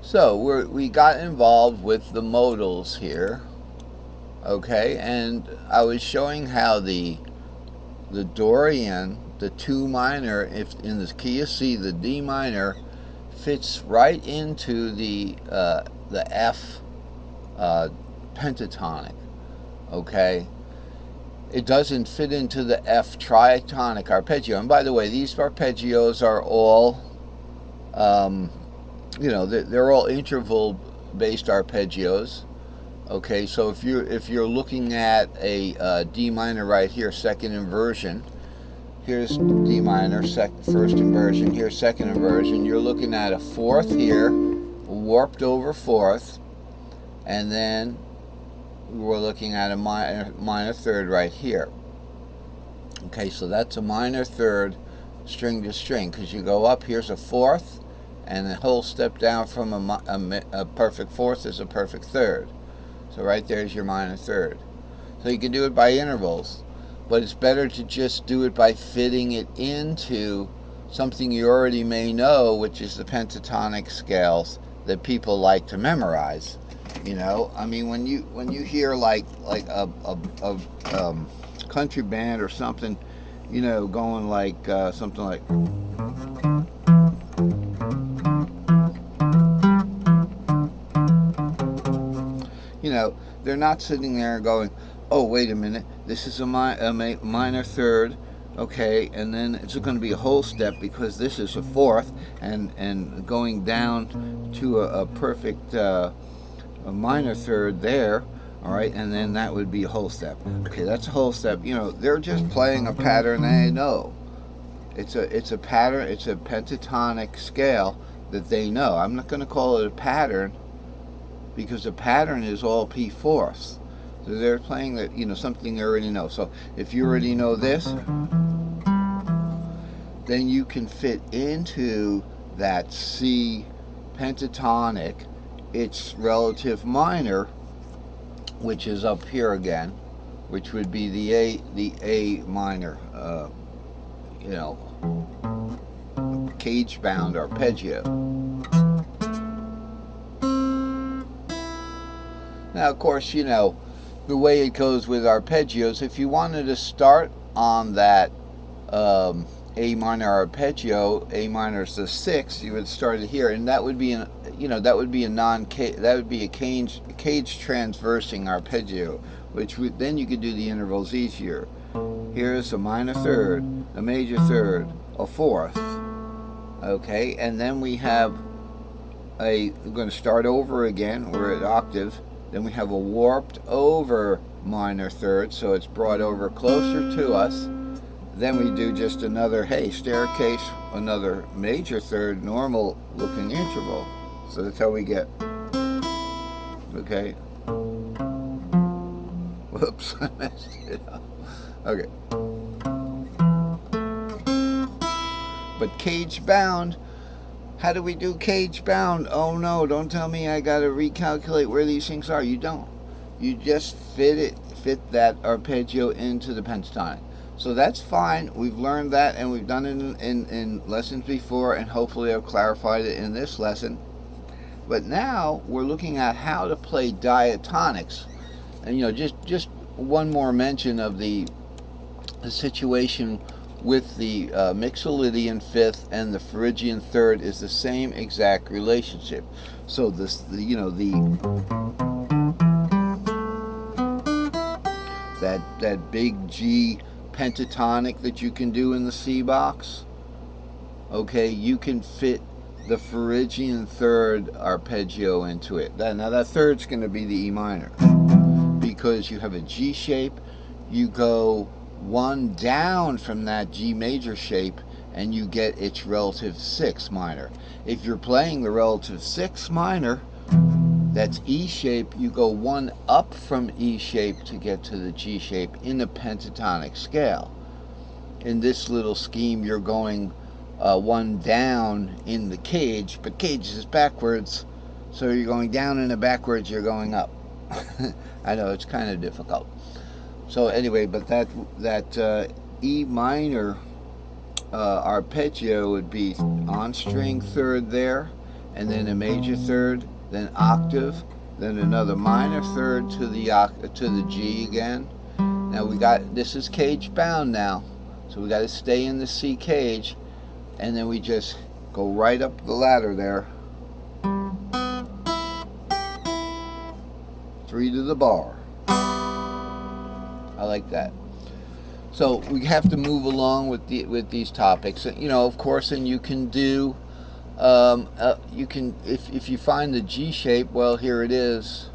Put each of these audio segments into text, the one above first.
So we got involved with the modals here, okay, and I was showing how the Dorian, the 2 minor, if in the key of C, the D minor fits right into the F pentatonic, okay. It doesn't fit into the F triatonic arpeggio. And by the way, these arpeggios are all they're all interval-based arpeggios. Okay, so if you're looking at a D minor right here, second inversion. Here's D minor, first inversion. Here's second inversion. You're looking at a fourth here, warped over fourth, and then we're looking at a minor third right here. Okay, so that's a minor third, string to string, because you go up. Here's a fourth, and the whole step down from a perfect fourth is a perfect third. So right there's your minor third. So you can do it by intervals, but it's better to just do it by fitting it into something you already may know, which is the pentatonic scales that people like to memorize. You know, I mean, when you hear like a country band or something, you know, going like something like, you know, they're not sitting there going, oh, wait a minute, this is a minor third, okay, and then it's going to be a whole step because this is a fourth, and going down to a perfect a minor third there, all right, and then that would be a whole step. Okay, that's a whole step. You know, they're just playing a pattern they know. It's a pattern. It's a pentatonic scale that they know. I'm not going to call it a pattern because a pattern is all P fourths. So they're playing that, you know, something they already know. So if you already know this, then you can fit into that C pentatonic its relative minor, which is up here again, which would be the A minor, you know, cage bound arpeggio. Now, of course, you know, the way it goes with arpeggios, if you wanted to start on that A minor arpeggio, A minor is the 6th, you would start it here, and that would be an, you know, that would be a cage transversing arpeggio, which then you could do the intervals easier. Here's a minor third, a major third, a fourth. Okay, and then we have we're going to start over again. We're at octave. Then we have a warped over minor third, so it's brought over closer to us. Then we do just another, hey, staircase, another major third, normal looking interval. So that's how we get, okay. Whoops, I messed it up. Okay. But cage bound, how do we do cage bound? Oh no, don't tell me I gotta recalculate where these things are. You don't. You just fit that arpeggio into the pentatonic. So that's fine. We've learned that, and we've done it in lessons before, and hopefully I've clarified it in this lesson. But now we're looking at how to play diatonics. And you know, just one more mention of the situation with the Mixolydian 5th and the Phrygian 3rd is the same exact relationship. So you know, that big G pentatonic that you can do in the C box, okay, you can fit the Phrygian 3rd arpeggio into it. Now that third's going to be the E minor, because you have a G shape, you go one down from that G major shape and you get its relative 6 minor. If you're playing the relative 6 minor, that's E shape, you go one up from E shape to get to the G shape in the pentatonic scale. In this little scheme, you're going one down in the cage, but cage is backwards, so you're going down and backwards, you're going up. I know it's kind of difficult. So anyway, but that E minor arpeggio would be on string 3rd there, and then a major third, then octave, then another minor third to the G again. Now we got, this is cage bound now, so we got to stay in the C cage, and then we just go right up the ladder there, 3 to the bar. I like that. So we have to move along with these topics, you know, of course. And you can do, you can, if you find the G shape, well, here it is.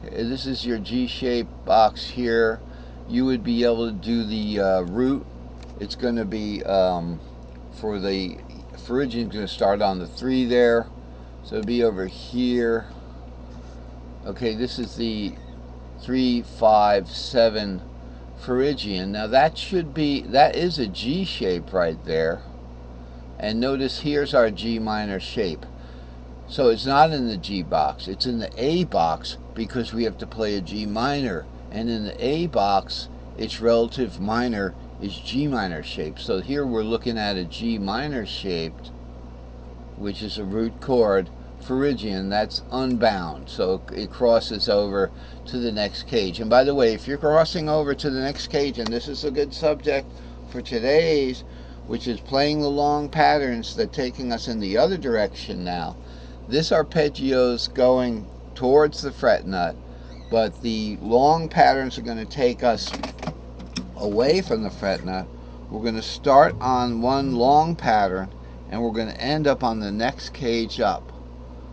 This is your G shape box here. You would be able to do the root. It's going to be for the Phrygian, going to start on the 3 there, so it'll be over here. Okay, this is the 3, 5, 7 Phrygian. Now that should be, that is a G shape right there. And notice here's our G minor shape. So it's not in the G box, it's in the A box, because we have to play a G minor. And in the A box, its relative minor is G minor shape. So here we're looking at a G minor shaped, which is a root chord, Phrygian, that's unbound, so it crosses over to the next cage. And by the way, if you're crossing over to the next cage, and this is a good subject for today's, which is playing the long patterns that taking us in the other direction now. This arpeggio's going towards the fret nut, but the long patterns are going to take us away from the fret nut. We're going to start on one long pattern, and we're going to end up on the next cage up.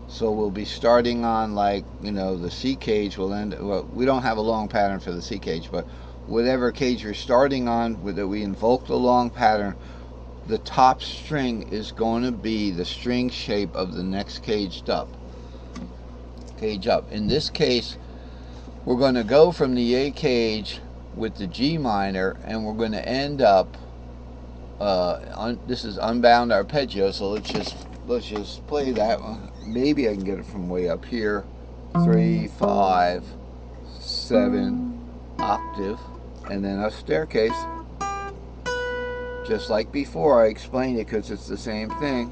So we'll be starting on, like, you know, the C cage will end, well, we don't have a long pattern for the C cage, but whatever cage you're starting on, whether we invoke the long pattern, the top string is going to be the string shape of the next cage up. In this case, we're going to go from the A cage with the G minor, and we're going to end up, this is unbound arpeggio, so let's just play that one. Maybe I can get it from way up here. 3, 5, 7, octave, and then a staircase. Just like before, I explained it because it's the same thing.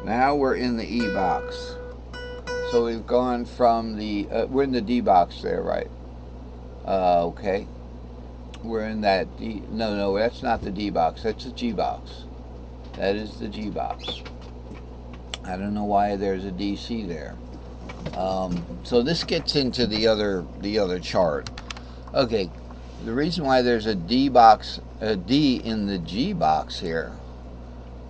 Now we're in the E box. So we've gone from the, we're in the D box there, right? Okay. We're in that D, no, that's not the D box, that's the G box. That is the G box. I don't know why there's a DC there. So this gets into the other chart. Okay, the reason why there's a D box, a D in the G box here.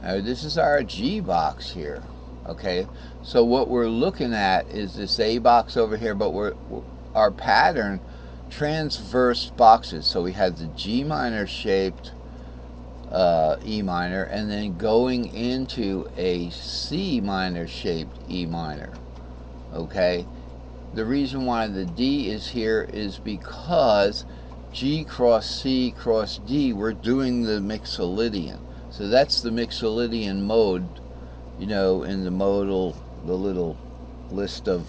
This is our G box here. Okay, so what we're looking at is this A box over here, but our pattern transverse boxes. So we had the G minor shaped E minor, and then going into a C minor shaped E minor. Okay, the reason why the D is here is because G cross C cross D, we're doing the Mixolydian. So that's the Mixolydian mode, you know, in the modal, the little list of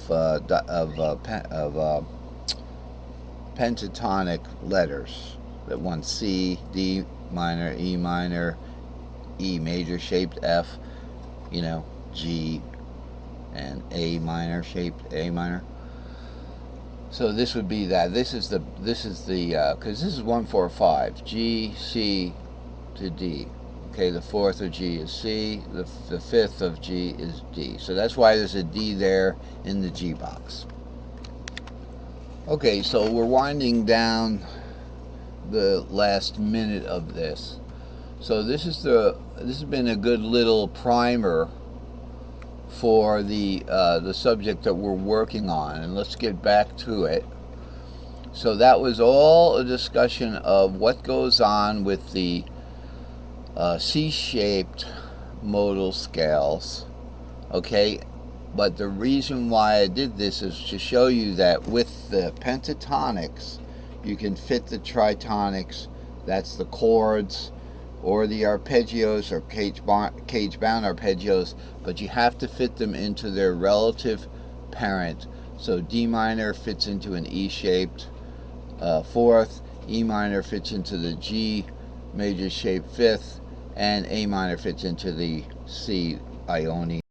pentatonic letters. That one, C, D minor, E major shaped F, you know, G, and A minor shaped A minor. So this would be that. This is the because this is 1, 4, 5, G, C to D. Okay, the 4th of G is C, the 5th of G is D. So that's why there's a D there in the G box. Okay, so we're winding down the last minute of this. So this has been a good little primer for the subject that we're working on, and let's get back to it. So that was all a discussion of what goes on with the C-shaped modal scales. Okay, but the reason why I did this is to show you that with the pentatonics, you can fit the tritonics, that's the chords, or the arpeggios, or cage-bound arpeggios, but you have to fit them into their relative parent. So D minor fits into an E-shaped 4th, E minor fits into the G major shaped 5th, and A minor fits into the C Ionian.